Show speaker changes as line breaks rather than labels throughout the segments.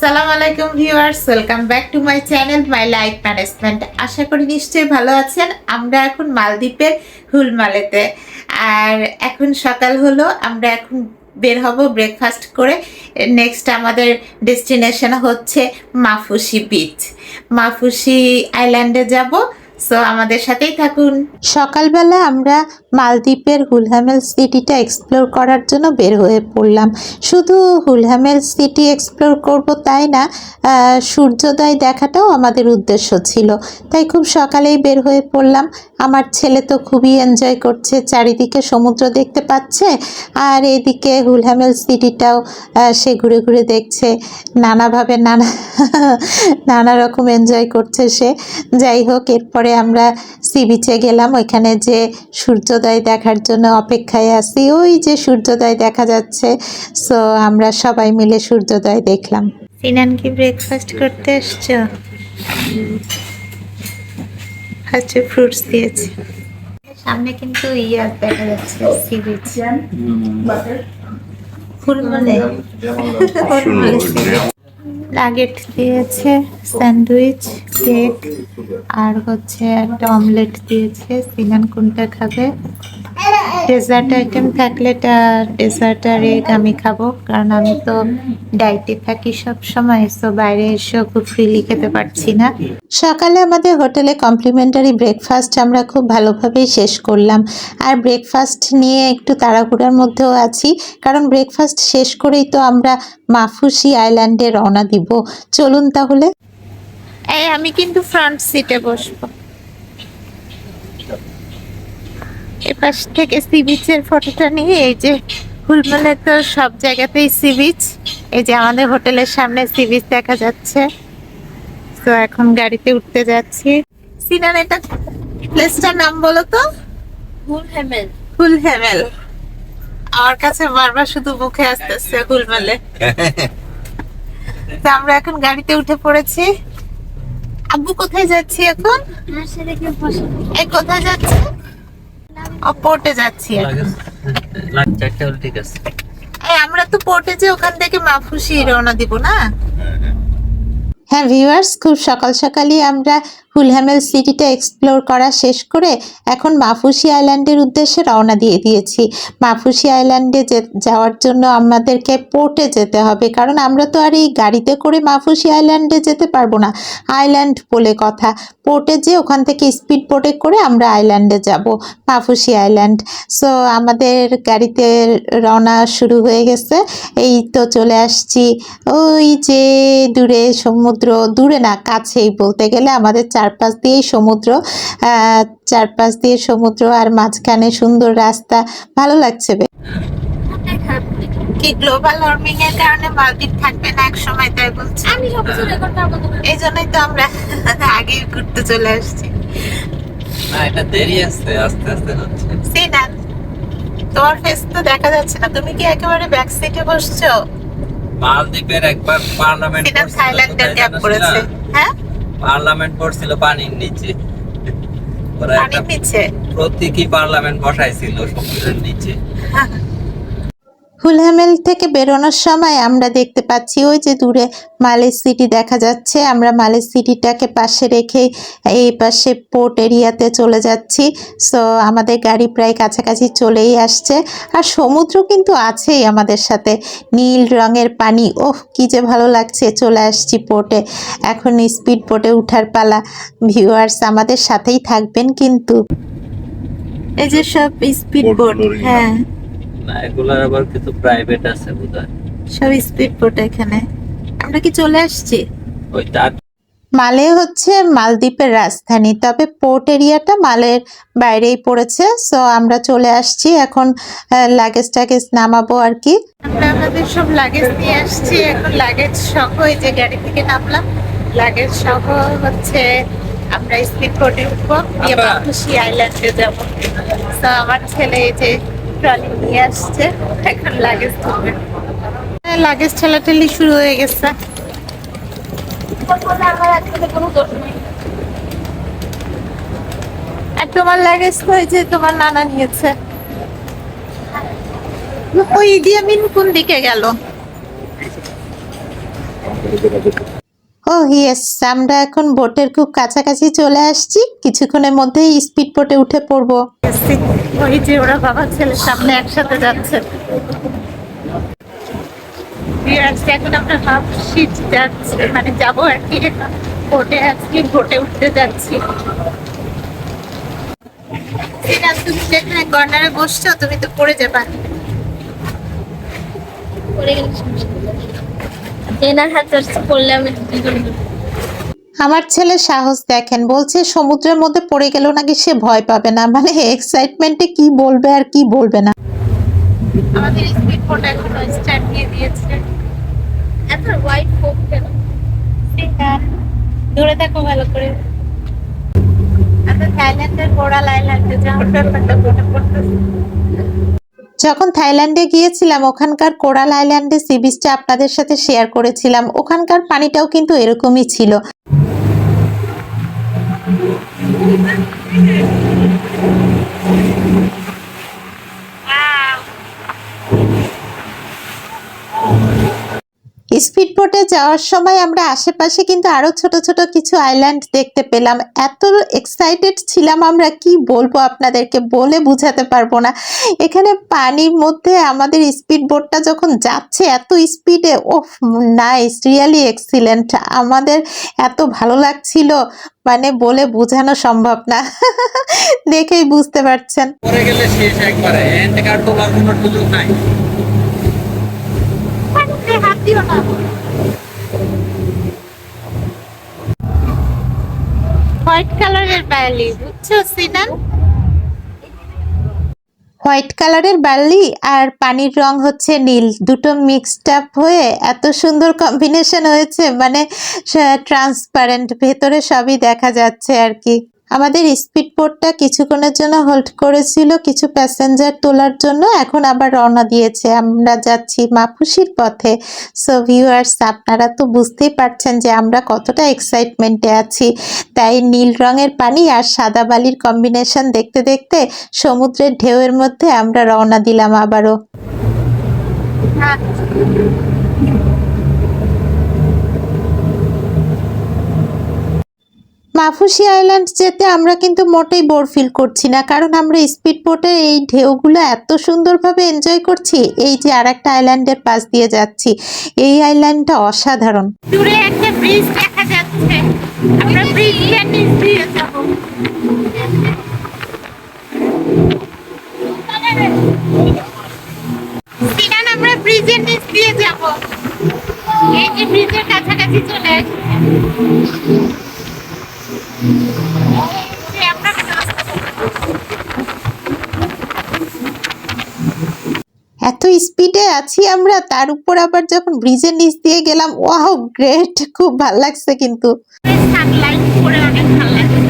আসসালামু আলাইকুম viewers, welcome back to my channel my life management. আশা করি নিশ্চয়ই ভালো আছেন। আমরা এখন মালদ্বীপের হুলমালেতে, আর এখন সকাল হলো। আমরা এখন বের হব ব্রেকফাস্ট করে। নেক্সট আমাদের ডেস্টিনেশন হচ্ছে মাফুসি বিচ, মাফুসি আইল্যান্ডে যাব। সো আমাদের সাথেই থাকুন। সকালবেলা আমরা মালদ্বীপের হুলহামেল সিটিটা এক্সপ্লোর করার জন্য বের হয়ে পড়লাম। শুধু হুলহামেল সিটি এক্সপ্লোর করব তাই না, সূর্যোদয় দেখাটাও আমাদের উদ্দেশ্য ছিল। তাই খুব সকালেই বের হয়ে পড়লাম। আমার ছেলে তো খুবই এনজয় করছে, চারিদিকে সমুদ্র দেখতে পাচ্ছে, আর এদিকে হুলহামেল সিটিটাও সে ঘুরে ঘুরে দেখছে। নানাভাবে নানা রকম এনজয় করছে সে। যাই হোক, এরপরে আমরা সি বিচে গেলাম। ওইখানে যে সূর্যোদয় দেখার জন্য অপেক্ষায় আছি। ওই যে সূর্যোদয় দেখা যাচ্ছে। সো আমরা সবাই মিলে সূর্যোদয় দেখলাম। সিনান কি ব্রেকফাস্ট করতে এসছো? আচ্ছা, ফ্রুটস দিয়েছি। সামনে কিন্তু ইয়ার দেখা যাচ্ছে সি বিচ, ফুলমলে নাগেট দিয়েছে, স্যান্ডউইচ, কেক, আর হচ্ছে একটা অমলেট দিয়েছে। সিনান কোনটা খাবে? ডেজার্ট আইটেম থাকলে ডেজার্ট আর এগ আমি খাবো, কারণ আমি তো ডায়েটে থাকি সব সময়। সো বাইরে এসেও খুব ফ্রিলি খেতে পারছি না। সকালে আমাদের হোটেলে কমপ্লিমেন্টারি ব্রেকফাস্ট আমরা খুব ভালোভাবেই শেষ করলাম। আর ব্রেকফাস্ট নিয়ে একটু তাড়াহুড়ার মধ্যেও আছি, কারণ ব্রেকফাস্ট শেষ করেই তো আমরা মাফুসি আইল্যান্ডে রওনা দিব। চলুন তাহলে। আমি কিন্তু ফ্রন্ট সিটে বসবো। এপাশ থেকে সি বিচের ফটোটা নিয়ে, এই যে হুলমালে তো সব জায়গাতেই সি বিচ। এই যে আমাদের হোটেলের সামনে সি বিচ দেখা যাচ্ছে। তো এখন গাড়িতে উঠতে যাচ্ছি। সিনান, এটা প্লেসটার নাম বলো তো?
হুলহামেল।
হুলহামেল। আমার কাছে বারবার শুধু মুখে আসতেছে হুলমালে। তো আমরা এখন গাড়িতে উঠে পড়েছি। আব্বু কোথায় যাচ্ছি এখন? এই কোথায় যাচ্ছে? পোর্টে যাচ্ছি। আমরা তো পোর্টে যে ওখান থেকে মাফুসি রওনা দিব না? হ্যাঁ ভিউয়ার্স, খুব সকাল সকালই আমরা হুলহামেল সিটিটা এক্সপ্লোর করা শেষ করে এখন মাফুসি আইল্যান্ডের উদ্দেশ্যে রওনা দিয়ে দিয়েছি। মাফুসি আইল্যান্ডে যাওয়ার জন্য আমাদেরকে পোর্টে যেতে হবে, কারণ আমরা তো আর এই গাড়িতে করে মাফুসি আইল্যান্ডে যেতে পারবো না। আইল্যান্ড বলে কথা, পোর্টে যে ওখান থেকে স্পিড বোটে করে আমরা আইল্যান্ডে যাব, মাফুসি আইল্যান্ড। সো আমাদের গাড়িতে রওনা শুরু হয়ে গেছে। এই তো চলে আসছি। ওই যে দূরে সমুদ্র, দূরে না কাছেই বলতে গেলে, আমাদের চারপাশ দিয়েই সমুদ্র, চারপাশ দিয়ে সমুদ্র আর মাঝখানে সুন্দর রাস্তা। ভালো লাগছে। কি গ্লোবাল ওয়ার্মিং এর কারণে মালদ্বীপ থাকবে না এক সময়, তাই বলছি? এই জন্যই তো আমরা আগে ঘুরতে চলে আসছি।
না, এটা দেরি আছে, আস্তে আস্তে হচ্ছে।
সিনান, তোমার ফেস তো দেখা যাচ্ছে না। তুমি কি একেবারে ব্যাক সিটে বসছো?
মালদ্বীপের একবার পার্লামেন্ট
সিনান থাইল্যান্ডের ক্যাপ করেছে। হ্যাঁ,
পার্লামেন্ট করছিল পানির নিচে। ওরা একটা
পানির নিচে
প্রতীকী পার্লামেন্ট বসাইছিল সমুদ্রের নিচে।
হুলহামেল থেকে বেরোনোর সময় আমরা দেখতে পাচ্ছি ওই যে দূরে মালে সিটি দেখা যাচ্ছে। আমরা মালে সিটিটাকে পাশে রেখে এই পাশে পোর্ট এরিয়াতে চলে যাচ্ছি। সো আমাদের গাড়ি প্রায় কাছাকাছি চলেই আসছে, আর সমুদ্র কিন্তু আছেই আমাদের সাথে, নীল রঙের পানি। ওহ, কি যে ভালো লাগছে। চলে আসছি পোর্টে। এখন স্পিড বোটে উঠার পালা। ভিউয়ার্স আমাদের সাথেই থাকবেন কিন্তু। এই যে সব স্পিড বোট। হ্যাঁ,
না, এগুলোর আবার কিছু প্রাইভেট আছে বোধহয়।
সব স্পিড বোট এখানে। আমরা কি চলে আসছি?
ওই তার
মালে হচ্ছে মালদ্বীপের রাজধানী, তবে পোর্ট এরিয়াটা মালের বাইরেই পড়েছে। সো আমরা চলে আসছি এখন। লাগেজ টাগেজ নামাবো আর কি। আমরা আমাদের সব লাগেজ নিয়ে আসছি। এখন লাগেজ সহ এই যে গাড়ি থেকে নামলাম। লাগেজ সহ হচ্ছে আমরা স্পিড বোটে উঠবো, দিয়ে মাফুসি আইল্যান্ডে যাবো। তো আমার ছেলে এই যে ট্রলি নিয়ে আসছে, এখন লাগেজ তুলবে। লাগেজ ঠেলাঠেলি শুরু হয়ে গেছে। আর তোমার লাগেজ হয়েছে, তোমার নানা নিয়েছে। ওই ইয়ামিন কোন দিকে গেল? ও ইয়েস, আমরা এখন বোটের খুব কাছাকাছি চলে আসছি, কিছুক্ষণের মধ্যেই স্পিড বোটে উঠে পড়বো। ওই যে ওরা বাবা ছেলে সামনে একসাথে যাচ্ছে। এখন আমরা হাফ শীত যাচ্ছি, মানে যাবো আর কি, বোটে আজকে বোটে উঠতে যাচ্ছি। তুমি যেখানে কর্নারে বসছো তুমি তো পড়ে যাবা।
পড়ে গেলে এনার হাত ধরছি, পড়লে আমি দুজন।
আমার ছেলে সাহস দেখেন, বলছে সমুদ্রের মধ্যে পড়ে গেল নাকি সে ভয় পাবে না, মানে এক্সাইটমেন্টে কি বলবে আর কি বলবে না। আমাদের স্পিড বোট এখন স্টার্ট দিয়ে দিয়েছে।
এত হোয়াইট ফোক কেন?
ধরে দেখো ভালো করে। থাইল্যান্ডের কোরাল আইল্যান্ডে যাওয়ার ব্যাপারটা মনে পড়তেছে। যখন থাইল্যান্ডে গিয়েছিলাম ওখানকার কোরাল আইল্যান্ডে সি বিচটা আপনাদের সাথে শেয়ার করেছিলাম, ওখানকার পানিটাও কিন্তু এরকমই ছিল। স্পিড বোটে যাওয়ার সময় আমরা আশেপাশে কিন্তু আরো ছোট ছোট কিছু আইল্যান্ড দেখতে পেলাম। এত এক্সাইটেড ছিলাম আমরা, কি বলবো আপনাদেরকে, বলে বুঝাতে পারবো না। এখানে পানির মধ্যে আমাদের স্পিড বোটটা যখন যাচ্ছে এত স্পিডে, ওহ নাইস, রিয়েলি এক্সিলেন্ট, আমাদের এত ভালো লাগছিল, মানে বলে বোঝানো সম্ভব না। দেখেই বুঝতে পারছেন।
পরে গেলে শেষ একবারে, এখান থেকে আর তোলার কোনো সুযোগ নাই।
হোয়াইট কালারের বালি, বুঝছো সিনান? হোয়াইট কালারের বালি আর পানির রং হচ্ছে নীল, দুটো মিক্সড আপ হয়ে এত সুন্দর কম্বিনেশন হয়েছে, মানে ট্রান্সপারেন্ট, ভেতরে সবই দেখা যাচ্ছে আর কি। আমাদের স্পিড বোটটা কিছুক্ষণের জন্য হোল্ড করেছিল কিছু প্যাসেঞ্জার তোলার জন্য, এখন আবার রওনা দিয়েছে। আমরা যাচ্ছি মাফুসির পথে। সো ভিউয়ার্স, আপনারা তো বুঝতেই পারছেন যে আমরা কতটা এক্সাইটমেন্টে আছি। তাই নীল রঙের পানি আর সাদা বালির কম্বিনেশন দেখতে দেখতে সমুদ্রের ঢেউয়ের মধ্যে আমরা রওনা দিলাম আবারও। মাফুসি আইল্যান্ড যেতে আমরা কিন্তু মোটেই বোর ফিল করছি না, কারণ আমরা স্পিড বোটে এই ঢেউগুলো এত সুন্দরভাবে এনজয় করছি। এই যে আরেকটা আইল্যান্ডের পাশ দিয়ে যাচ্ছি, এই আইল্যান্ডটা অসাধারণ। দূরে একটা ব্রিজ দেখা যাচ্ছে, আমরা ব্রিজের নিচ দিয়ে যাব। সিনান, আমরা ব্রিজের নিচ দিয়ে যাব। এই যে ব্রিজের কাছাকাছি চলে আসছে। এত স্পিডে আছি আমরা, তার উপর আবার যখন ব্রিজের নিচ দিয়ে গেলাম, ওয়াও গ্রেট, খুব ভালো লাগছে। কিন্তু সানলাইট পড়ে অনেক ভালো লাগছে।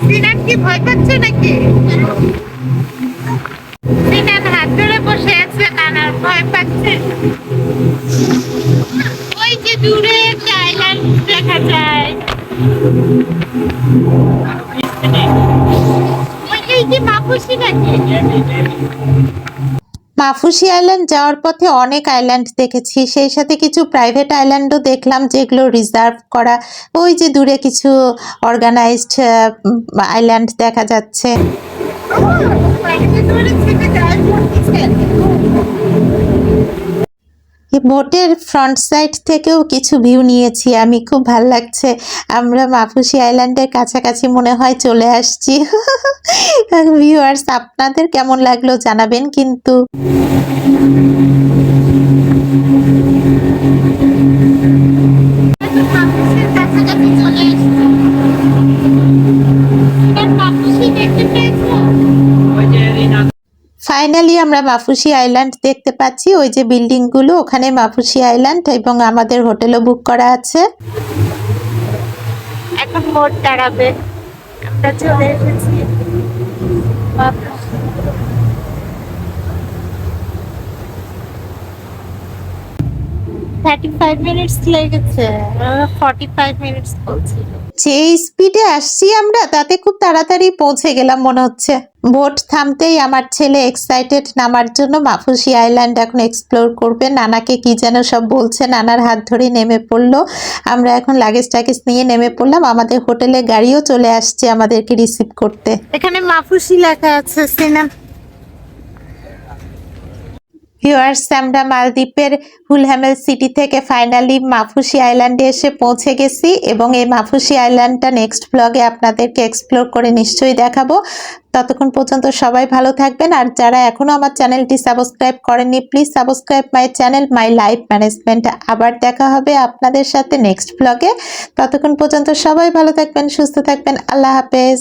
সিনান কি ভয় পাচ্ছে নাকি? সিনান হাত ধরে বসে আছে, নানার ভয় পাচ্ছে। ওই যে দূরে একটা আইল্যান্ড দেখা যায়, ওইটাই কি মাফুসি নাকি? মাফুসি আইল্যান্ড যাওয়ার পথে অনেক আইল্যান্ড দেখেছি, সেই সাথে কিছু প্রাইভেট আইল্যান্ডও দেখলাম যেগুলো রিজার্ভ করা। ওই যে দূরে কিছু অর্গানাইজড আইল্যান্ড দেখা যাচ্ছে। বোটের ফ্রন্ট সাইড থেকেও কিছু ভিউ নিয়েছি আমি, খুব ভালো লাগছে। আমরা মাফুসি আইল্যান্ডের কাছাকাছি মনে হয় চলে আসছি। ভিউয়ার্স, আপনাদের কেমন লাগলো জানাবেন কিন্তু। ফাইনালি আমরা মাফুসি আইল্যান্ড দেখতে পাচ্ছি, ওই যে বিল্ডিং গুলো, ওখানে মাফুসি আইল্যান্ড, এবং আমাদের হোটেলও বুক করা আছে। এখন বোট দাঁড়াবে, আমরা চলে এসেছি। 35 মিনিটস লেগেছে, 45 মিনিটস বলছিল। যে স্পিডে আসছি আমরা তাতে খুব তাড়াতাড়ি পৌঁছে গেলাম মনে হচ্ছে। বোট থামতেই আমার ছেলে এক্সাইটেড নামার জন্য। মাফুসি আইল্যান্ড এখন এক্সপ্লোর করবে। নানাকে কি যেন সব বলছে, নানার হাত ধরে নেমে পড়লো। আমরা এখন লাগেজ টাগেজ নিয়ে নেমে পড়লাম। আমাদের হোটেলে গাড়িও চলে আসছে আমাদেরকে রিসিভ করতে। এখানে মাফুসি লেখা আছে সিনেমা। ভিউয়ার্স, আমরা মালদ্বীপের হুলহ্যামেল সিটি থেকে ফাইনালি মাফুসি আইল্যান্ডে এসে পৌঁছে গেছি এবং এই মাফুসি আইল্যান্ডটা নেক্সট ব্লগে আপনাদেরকে এক্সপ্লোর করে নিশ্চয়ই দেখাবো। ততক্ষণ পর্যন্ত সবাই ভালো থাকবেন, আর যারা এখনো আমার চ্যানেলটি সাবস্ক্রাইব করেননি please subscribe my channel my life management. আবার দেখা হবে আপনাদের সাথে নেক্সট ব্লগে। ততক্ষণ পর্যন্ত সবাই ভালো থাকবেন, সুস্থ থাকবেন। আল্লাহ হাফেজ।